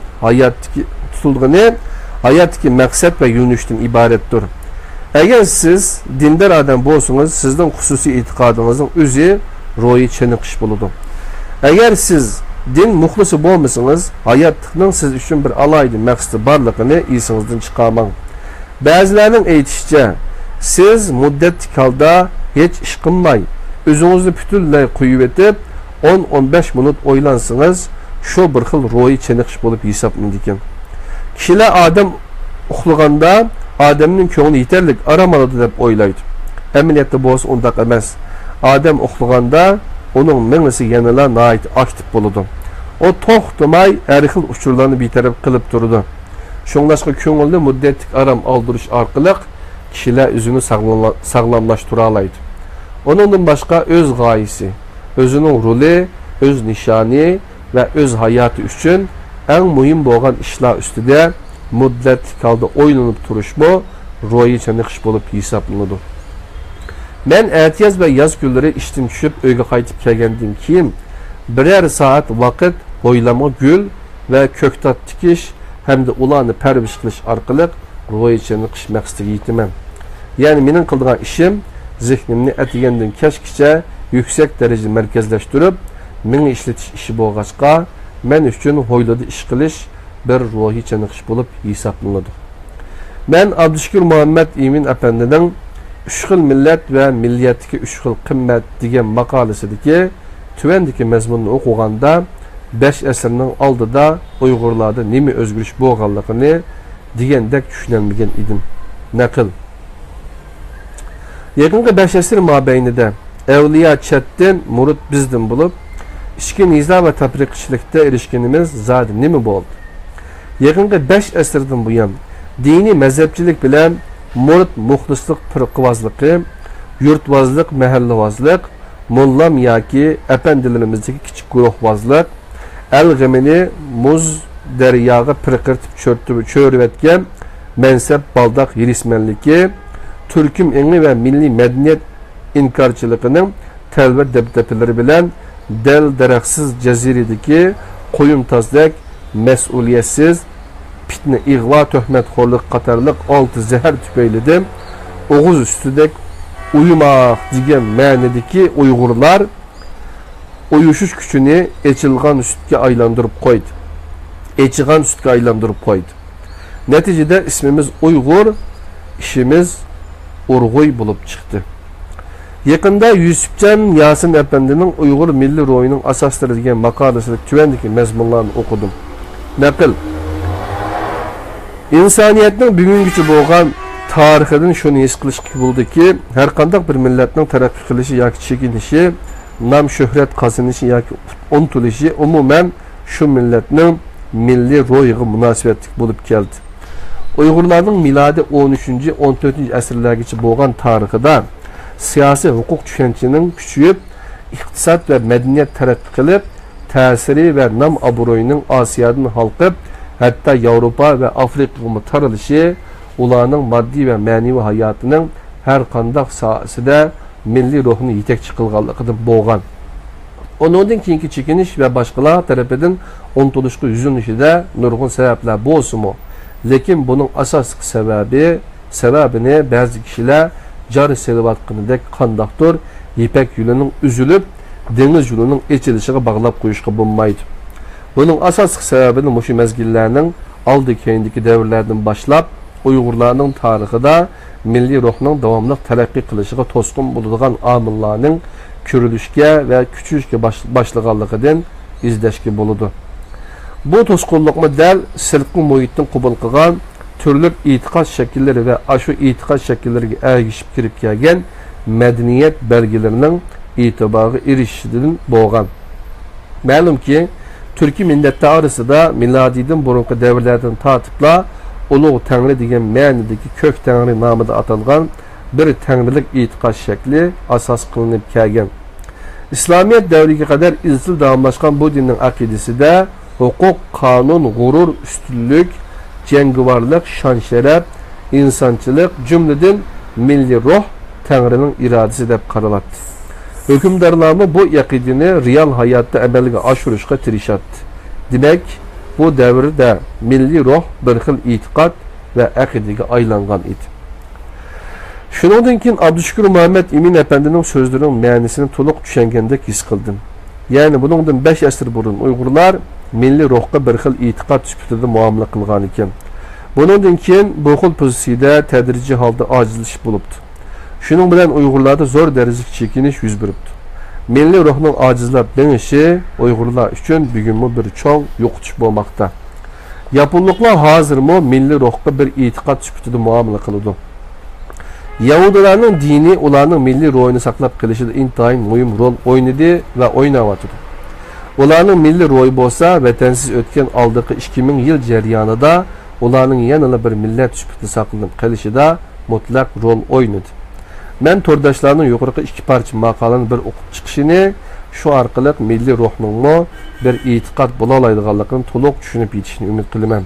hayotdagi maqsad va yo'nalishdan iboratdir. Agar siz dindar odam bo'lsangiz, sizning xususiy e'tiqodingizning o'zi ruhiy chiniqish bo'ladi. Agar siz din muxlisi bo'lmasangiz, hayotning siz uchun bir alayda maqsadi borligini esingizdan chiqarmang. Ba'zilarning aytishicha, siz muddatli holda hech ish qilmay, o'zingizni butunlay qo'yib etib, 10-15 minut o'ylansangiz, shu bir xil ro'yi chiniqish bo'lib hisoblanadi ekan. Kishilar odam uxlaganda odamning ko'ngli yetarlik aram oladi deb o'ylaydi. Amaliyotda bo'lsa undaq emas. Odam uxlaganda uning mingisi yanada nihoyat aktiv bo'ladi. O to'xtamay har xil uchurlarni betaraf qilib turadi. Shunglashqa ko'ngilni muddatli aram oldirish orqali kishilar o'zini sog'lomlashtira oladi. Uningdan boshqa o'z g'oyasi, o'zining roli, o'z nishoni va o'z hayoti uchun eng muhim bo'lgan ishlar ustida muddatli holda o'ylanib turishmi ro'yi chaniqish bo'lib hisoblanadi. Men ertiyaz va yoz kunlari ishdan tushib uyga qaytib kelgandan keyin birer soat vaqt o'ylama gul va ko'ktat tikish hamda ularni parvish qilish orqali ro'yi chaniqish maqsadiga yetaman. Ya'ni mening qilgan ishim zihnimni atigandan kechgacha yuksak darajada markazlashtirib, meni ishlatish ishi bo'lg'achqa, men uchun ho'ylada ish qilish bir ruhiy chaniqish bo'lib hisoblanadi. Men Abdushukur Muhammad Emin apandining 3 xil millat va milliyatga 3 xil qimmat degan maqolasidagi tuvandagi mazmunni o'qiganda 5 asrning oldida Uyg'urlarda nima o'zgarish bo'lganligini degandek tushunolmagan edim. Naql. Yaqinqi 5 asr mobaynida avliyo chatdan, murid bizdan bo'lib, ichki nizo va tafriqchilikda erishganimiz zodi nima bo'ldi? Yaqinqi 5 asrdan buyon diniy mazhabchilik bilan murid muxlislik firqavozligi, yurtvozlik, mahallavozlik, mullam yoki apandilarimizdagi kichik guruhvozlik, al-g'amini muz daryoga pirqirtib cho'riyotgan mansab baldoq yirismanligi, turkum engi va milliy madaniyat inkorchiligining talva dabdabelari bilan dal daraxtsiz jaziradagi qo'yimtozdek mas'uliyatsiz fitna, ig'vo, tuhmatxo'rlik qatorliq 6 zahar tufaylida o'g'iz ustidek uyumoq degan ma'nodagi Uyg'urlar uyushish kuchini echilgan sutga aylantirib qo'ydi. Echigan sutga aylantirib qo'ydi. Natijada ismimiz Uyg'ur, ishimiz Urg'uy bo'lib chiqdi. Yaqinda Yusufjon Yasin apandining Uyg'ur milliy ro'yining asoslari degan maqolasida tuvandagi mazmunlarni o'qidim. Naql. İnsaniyetning bugungacha bo'lgan tarixidan shuni his qilish bo'ldiki, har qanday bir millatning taraqqiy qilishi yoki chekinishi, nam shuhrat qozonishi yoki unutulishi umuman shu millatning milliy ro'yiga munosabatli bo'lib keldi. Uyg'urlarning milodiy 13-14 asrlargacha bo'lgan tarixida siyosiy huquq tushunchaning kuchayib, iqtisod va madaniyat taraqqiy qilib, ta'siri va nam obro'yining Osiyodan halqib, hatta Yevropa ve Afrika'nın tarılışı, ularning maddi ve manevi hayatının her qandaq sahasida milli ruhunu yetekçi qilganligidan bo'lgan. Ondan keyingi chekinish ve başqalar tarafidan unutilishga yuzinishida nurg'un sabablar bo'lsa-mu, lekin buning asosiy sababini ba'zi kishilar jari selayotganidek qandaqdir ipak yo'lining uzilib, dengiz yo'lining echilishiga bog'lab qo'yishga bo'lmaydi. Bunun asosiy sababini mushu mezgillarning oldi keyindagi davrlardan boshlab Uyg'urlarning tarixida milliy ruhning davomli taraqqiy qilishiga to'sqin bo'ladigan omillarning ko'rilishga va kuchayishga boshlaganligidan izlashga bo'ladi. Bu to'sqinlikni dal sirtqi muhitdan qabul qilgan turli e'tiqod shakllari va shu e'tiqod shakllariga ergishib kirib kelgan madaniyat belgilarining e'tiboriga erishishidan bo'lgan. Ma'lumki, Türkiye milletleri arasında miladiden burunki devirlerden tatipla Ulu Tanrı degan ma'nodagi kök Tanrı namida atalgan bir tanrılık e'tiqod shakli asos qilinib kelgan. İslamiyet davriga qadar izchil davomlashgan bu dinning aqidasida huquq, qonun, g'urur, ustunlik, jangovarlik, shon-sharaf, insonchilik, jumladan milliy ruh Tanrıning irodasi deb qaraladi. Hükümdarlarımı bu aqidani real hayatda amalga oshirishga tirishadi. Demak, bu davrda milliy ruh bir xil e'tiqod va aqidaga aylangan edi. Shundan keyin Abdushukur Muhammad Emin apandining so'zlarining ma'nosini to'liq tushungandek his qildim. Yani bundan 5 asr burun Uygurlar milli ruhga bir xil e'tiqod sifatida muomala qilgan ekan. Bundan keyin bu xil pozitsiyada tadrijiy holda ojizlish bo'libdi. Shuning bilan Uygurlarda zo'r darajada chekinish yuz beribdi. Milli ruhning ojizlab denishi Uygurlar uchun bugunmi bir cho'ng yo'qotish bo'lmoqda. Yaponliklar hozirmi milli ruhga bir e'tiqod sifatida muomala qiladi. Yahudilarning dini ularning milliy ruhini saqlab qolishida intayin muhim rol o'ynadi va o'ynayotdi. Ularning milliy ruhi bo'lsa, vatansiz o'tgan oldingi 2000 yil jarayonida ularning yanada bir millat sifatida saqlanib qolishida mutlaq rol o'ynadi. Men to'rdashlarning yuqorqi ikki parcha maqolani bir o'qib chiqishini, shu orqali milliy ruhning bir e'tiqod bo'la oladiganligini to'liq tushunib yetishni umid qilaman.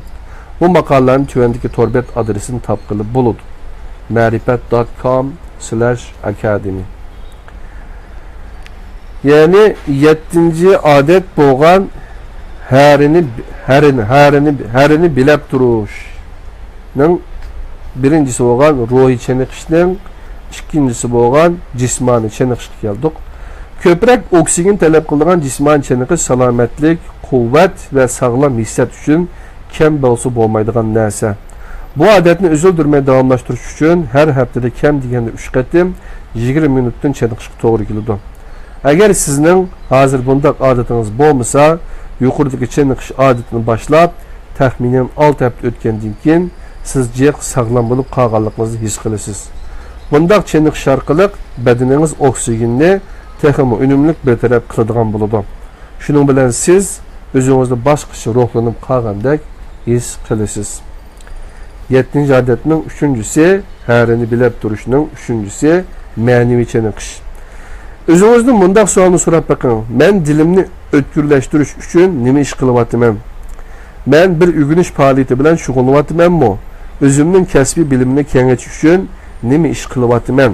Bu maqolalarni tuvandagi torbet adresini topqilib bo'ladi. marifat.com/academy. Yani 7. adet bo'lgan harini bilib turishning birinchisi bo'lgan ruhiy chiniqishning, ikkinchisi bo'lgan jismoniy chiniqishga keldik. Ko'proq oksigen talab qiladigan jismoniy chiniqish salomatlik, quvvat va sog'lom hissiyat uchun kam bo'lsa bo'lmaydigan narsa. Bu odatni uzildirmay davomlashtirish uchun har haftada kam deganda 3 qatim 20 minutdan chiniqishga to'g'ri keladi. Agar sizning hozir bunday odatingiz bo'lmasa, yuqoridagi chiniqish odatini boshlab, taxminan 6 hafta o'tgandan keyin siz jiq sog'lom bo'lib qolganligingizni his qilasiz. Bunday chiniqish orqali badaningiz oksigenni texmo unumli bir taraf qiladigan bo'ladi. Shuning bilan siz o'zingizni boshqacha ruhlanib qolgandek his qilasiz. 7. adetning 3-si harini bilib turishning 3-si ma'naviy chiniqish. O'zingizni bunday savolni so'rab boqing. Men dilimni o'tkirlashtirish uchun nima ish qilyapman? Men bir o'rganish faoliyati bilan shug'ullanyapmanmi? O'zimning kasbiy bilimini kengaytirish uchun nima ish qilyapman?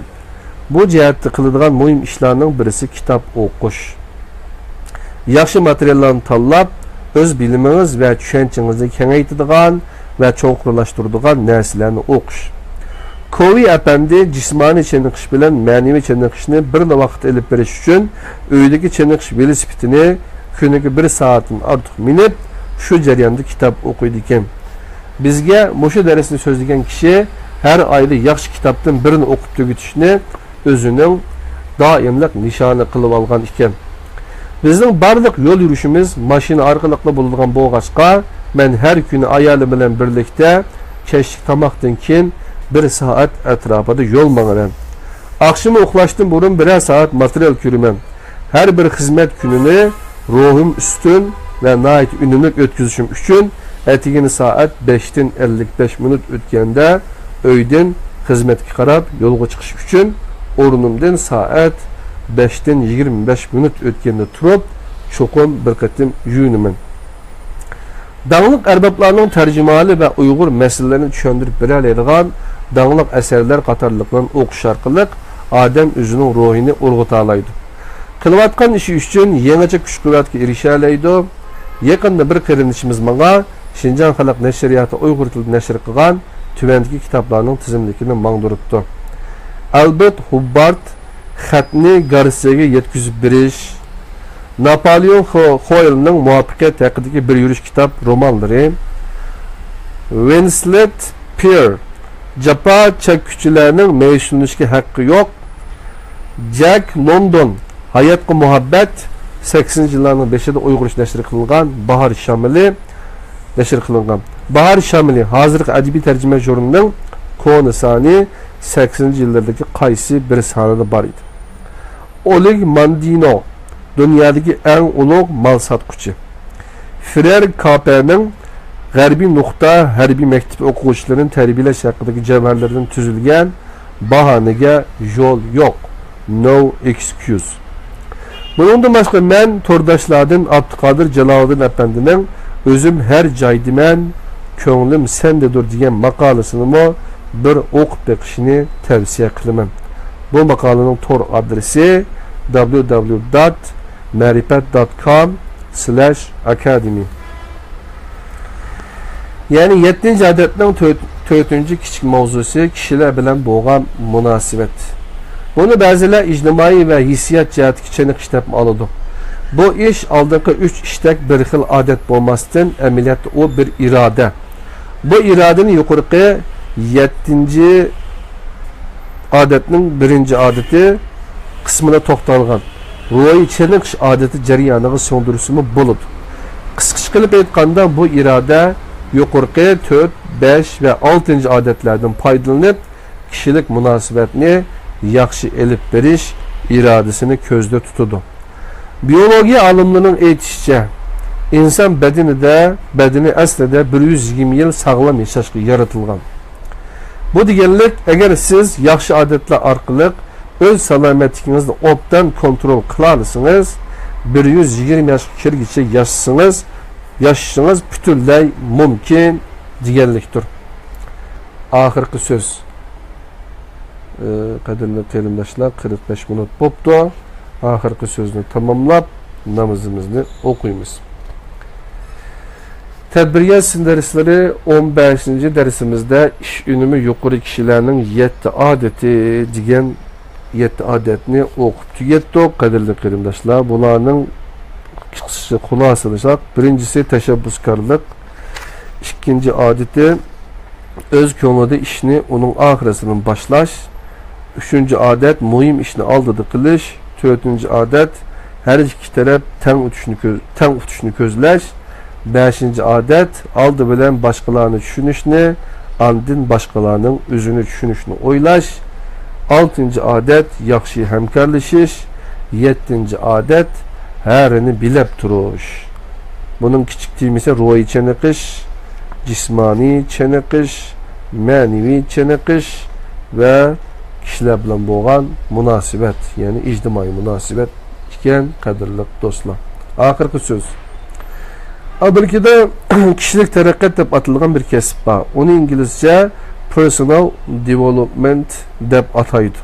Bu jihatda qiladigan muhim ishlarning birisi kitob o'qish. Yaxshi materiallarni tanlab, o'z bilimingiz va tushanchangizni kengaytiradigan ve çoğunlashtiradigan narsalarni o'qish. Kovi apandi jismoniy chiniqish bilan ma'naviy chiniqishni bir vaqt olib berish uchun uydagi chiniqish velosipedini kuniga 1 soatdan ortiq minib, shu jarayonda kitob o'qiydi ekan. Bizga mushu darsni so'zlagan kishi har oyda yaxshi kitobdan birini o'qib tugatishni o'zining doimlik nishoni qilib olgan ekan. Bizning barliq yo'l yurishimiz mashina orqali bo'ladigan bo'lg'achqa, men her gün ayolim bilan birlikte kechki tomoqdan keyin 1 soat atrofida yo'l manaman. Akşam uxlashdan burun 1 soat material ko'raman. Her bir xizmat kunini ruhim ustun ve nait unumli o'tkazishim uchun atigini soat 5dan 55 minut o'tganda uydan xizmatga qarab yo'lga chiqish uchun o'rnimdan soat 5dan 25 minut o'tganda turib, cho'qim bir qatim yuyunaman. Dağlıq ərbablarının tərcümalı və Uyğur məsələlərini düşündürüb bilələydiğən dağlıq əsərlər qatarlıqlarının oxuş arqılıq adam özünün ruhini urğutalaydı. Qılıvatqan işi üçün yenice güç-qüvvətə erişələydi. Yakında bir qırınışımız bana Şinjan Xalq Nəşriyyatı Uyğur tilində nəşr qılğan tüvəndiki kitablarının tizimlikini mağdurubdu. Albert Hubbard xətni Garsiyaga yetkizib beriş, Napolyon Hoyle'nin muvaffaqiyat haqidagi bir yurish kitob romanlari, Winslet Peer Japa chekuvchilarning mayishlanishga haqqi yo'q, Jack London Hayotga muhabbat 80-yillarning 5'ida Uyg'urcha nashr qilingan Bahor Shamili nashr qilingan. Bahor Shamili hozirgi adabiy tarjima jurnalining koni soni 80-yillardagi qaysi bir sonida bor edi. Oleg Mandino dünyadaki en ulug' mal satquchi. Firer Kaper'ning G'arbiy nuqta harbiy maktab o'quvchilarini tarbiyalash haqidagi javharlardan tuzilgan bahonaga yo'l yo'q. No excuse. Bundan boshqa men to'rdashlardan Abduqodir Jaloliddin apandining o'zim har joydaman, ko'nglim sendadir degan maqolasini bir o'qib beqishni tavsiya qilaman. Bu maqolaning tor adresi www.marifat.com/academy. Yani 7. adetning 4-chi kichik mavzusi kishilar bilan bo'lgan munosabat. Buni ba'zilar ijtimoiy va hissiyot jihatiga chiniqish deb oladi. Bu iş aldığınki 3 iştek bir xil adet bolmasdan əməliyyatda o bir iradə. Bu iradenin yuqorqi 7. adetinin 1. adeti kısmına toxtalğan. Ruhi çeniqish adeti jarayoniga so'ndirishimi bo'ladi. Qisqacha qilib aytganda bu irada yuqorqi 4, 5 ve 6. adetlerden faydalanıp kişilik münasebetini yaxshi elib berish iradesini ko'zda tutadi. Biyologiya olimlarining aytishicha, inson bedeni aslida 120 yil sog'lom yashashga yaratilgan. Bu deganlik, agar siz yaxshi odatlar orqali o'z salomatligingizni obdan kontrol qila olsangiz, 120 yoshga kirguncha yashashingiz butunlay mumkin deganlikdir. Oxirgi so'z. Qadrli qarindoshlar, 45 minut bo'pti. Oxirgi so'zni tamomlab namozimizni o'qiymiz. Tədbiriyat dersleri 15. dersimizde iş ünümü yuqori kişilerinin 7 adeti degan 7 adetini o'qib tugatdik. Qadrli qarindoshlar, bularning qisqacha xulosalashaq. Birincisi tashabbuskorlik, ikkinchi adeti öz ko'nglida ishni uning oxirisidan boshlash, uchinchi odat muhim ishni oldida qilish, to'rtinchi odat her iki taraf teng o'tishni ko'zlash, 5. adet aldı bilen başkalarını düşünüşünü, andın başkalarının özünü düşünüşünü oylaş. 6. adet yaxşı hemkarlaşış. 7. adet herini bilep duruş. Bunun küçük ise ruhi çeniqish, cismani çeniqish, manevi çeniqish ve kişiler bilen bo'lgan münasebet, yani ictimai münasebet iken qadrli dostlar. Ahirki söz. Belki de kişilik teraqqiyot deb atalgan bir kasb var. Onu İngilizce personal development deb ataydı.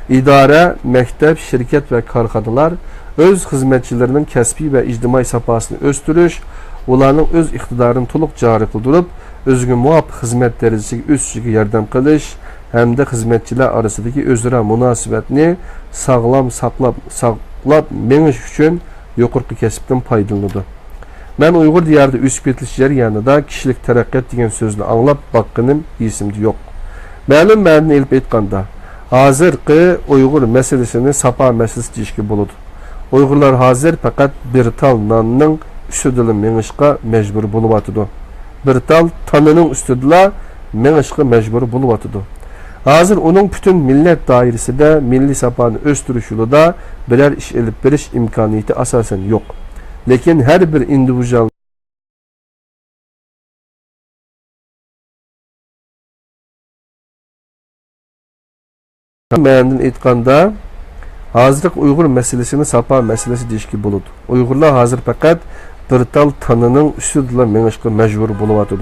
İdare, mektep, şirket ve karxanalar öz hizmetçilerinin kasbi ve ictimai sapasını östürüş, ularning öz iqtidarını to'liq jari qildirib, o'ziga muvofiq xizmat darajasiga o'sishiga yordam qilish hamda xizmatchilar orasidagi o'zaro munosabatni saqlab menish uchun yuqorqi kasbdan foydalanadi. Ben Uyghur diyarda üsüp etiliş jarayonida kişilik teraqqiyot degan so'zni anglab bakqanim esimde yok. Ma'lum ma'noni elib aytganda, hozirgi Uyghur meselesini sapa meselesi deyishga bo'ladi. Uyg'urlar hozir faqat bir tal nonning ustida mengishga majbur bo'lyapti. Bir tal tanining ustida mengishga majbur bo'lyapti. Hozir uning butun millat doirasida milliy sapani o'stirish yo'lida biror ish elib berish imkoniyati asosan yo'q. Lekin her bir individual ma'nini aytganda, hozirgi Uyg'ur meselesini sapa meselesi deyishga bo'ladi. Uyg'urlar hozir faqat bir tal tanining ustida mengishga majbur bo'lyapti.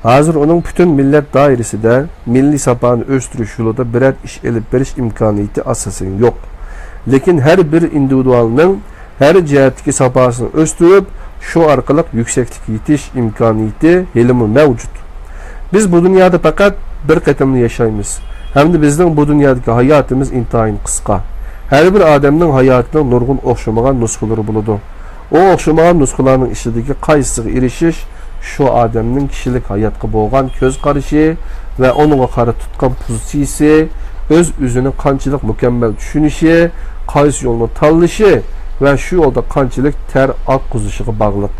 Hozir uning butun millat doirasida milliy sapani o'stirish yo'lida biror ish elib berish imkoniyati asosan yo'q. Lekin her bir individualning her cihetteki sapasını östürüp şu arkalık yükseklik yetiş imkaniyeti helimi mevcut. Biz bu dünyada fakat bir qatimli yaşaymiz. Hem de bizden bu dünyadaki hayatımız intayın kıska. Her bir adamın hayatının nurgun oxşamagan nuskuları buludu. O oxşamagan nuskularının işideki qaysıga erişiş şu adamın kişilik hayatga bo'lgan köz qarışı ve onunla qarı tutkan pozisiyasi, öz üzünü qanchalik mükemmel düşünüşü, qaysi yolunu tanlaşı ve şu yolda qanchalik ter aqquzishiga bog'liq.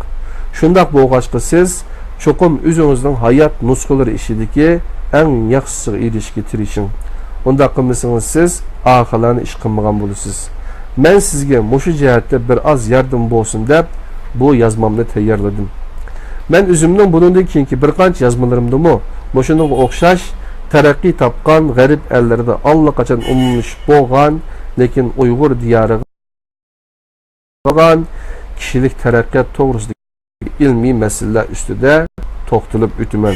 Shundaq bo'lg'achqa siz cho'qim o'zingizning hayot nusxalari ishidagi eng yaxshisiga erishishga tirishing. Unda qilmasangiz siz oxirlarni ish qilmagan bo'lasiz. Men sizga mushu jihatda bir oz yardım bo'lsin deb bu yozmamni tayyorladim. Men o'zimning bundan keyingi bir qancha yozmalarimdami mushunga o'xshash taraqqiy topgan g'arib ellarda allaqachon umumlashib bo'lgan, lekin Uyg'ur diyoriga kişilik teraqqiyot to'g'risidagi ilmiy masalalar ustida to'xtalib o'taman.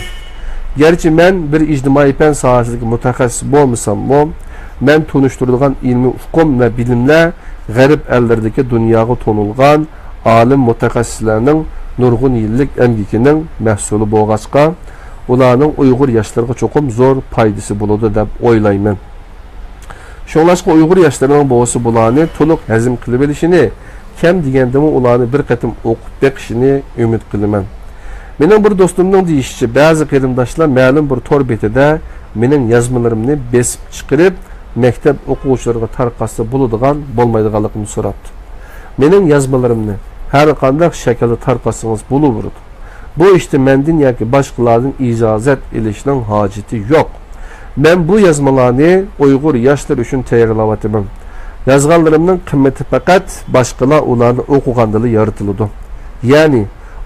Gerçi men bir ijtimoiy fan sohasidagi mutaxassis bo'lmasam-mu, men tunishtirilgan ilmiy ufqum va bilimlar g'arib ellardagi dunyoga to'nilgan olim mutaxassislarning nurg'un yillik emgikining mahsuli bo'lg'achqa, ularning Uyg'ur yoshlarga cho'qim zo'r foydasi bo'ladi deb o'ylayman. Shunlashqa Uyg'ur yoshlarining bo'lsa bularni to'liq hazm qilib olishini, kem degandimi ularni bir qatim o'qib beqishini umid qilaman. Mening bir do'stimning deyishicha, ba'zi qarindoshlar ma'lum bir tor betida mening yozmalarimni besib chiqarib, maktab o'quvchilariga tarqatsa bo'ladigan, bo'lmaydiganligini so'rabdi. Mening yozmalarimni har qanday shaklda tarqatsangiz bo'laveradi. Bu işte mendan yoki boshqalardan ijozat olishning hojati yo'q. Men bu yozmalarni Uyg'ur yoshlar uchun tayyorlayapman. Yozganlarimning qimmati faqat boshqalar ularni o'qiganda yoritiladi. Ya'ni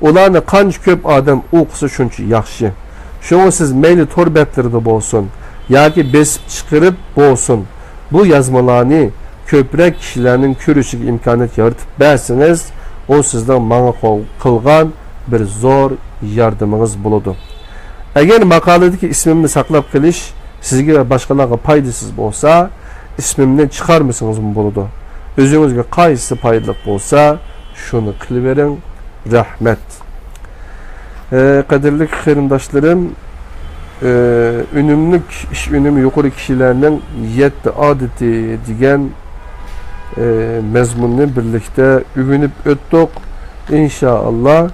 ularni qancha ko'p odam o'qisa shuncha yaxshi. Shunga siz mayli tor betlarida bo'lsin yoki besib chiqarib bo'lsin, bu yozmalarni ko'proq kishilarning ko'rishiga imkoniyat yaratib bersangiz, o sizdan menga qilgan bir zo'r yardamingiz bo'ladi. Agar maqoladagi ismimni saqlab qilish sizga va boshqalarga foydasiz bo'lsa, ismimni chiqarmasangiz bo'ladi. O'zingizga qaysi foydali bo'lsa, shuni qilavering. Rahmet. Qadrli qarindoshlarim, unumlik ish unumi yuqori kishilarning 7 odati degan mazmunni birlikda o'rganib o'tdik. İnşallah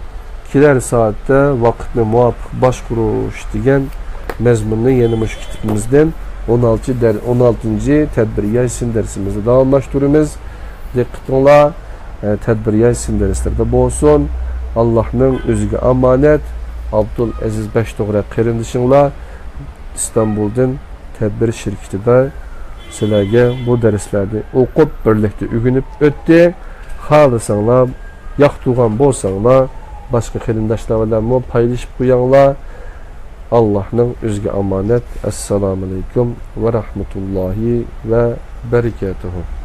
kelar soatda vaqtni muvofiq boshqarish degan mazmunni yana mush kitobimizdan 16 tadbir yaysin darsimizda davomlashtiramiz. Diqqatinglar tadbir yaysin darslarda bo'lsin. Allah'ın özüge amanet. Abdul Aziz Beştoğra qarindishinglar İstanbul'dan tadbir şirketida sizlarga bu derslarni o'qib birlikda o'rganib o'tdi. Xohlasanglar, yoqtirgan bo'lsanglar, boshqa qarindoshlar bilan paylaşib qo'yinglar. Allah'ın özüge amanet. Assalomu alaykum ve rahmetullahi ve berekatuhu.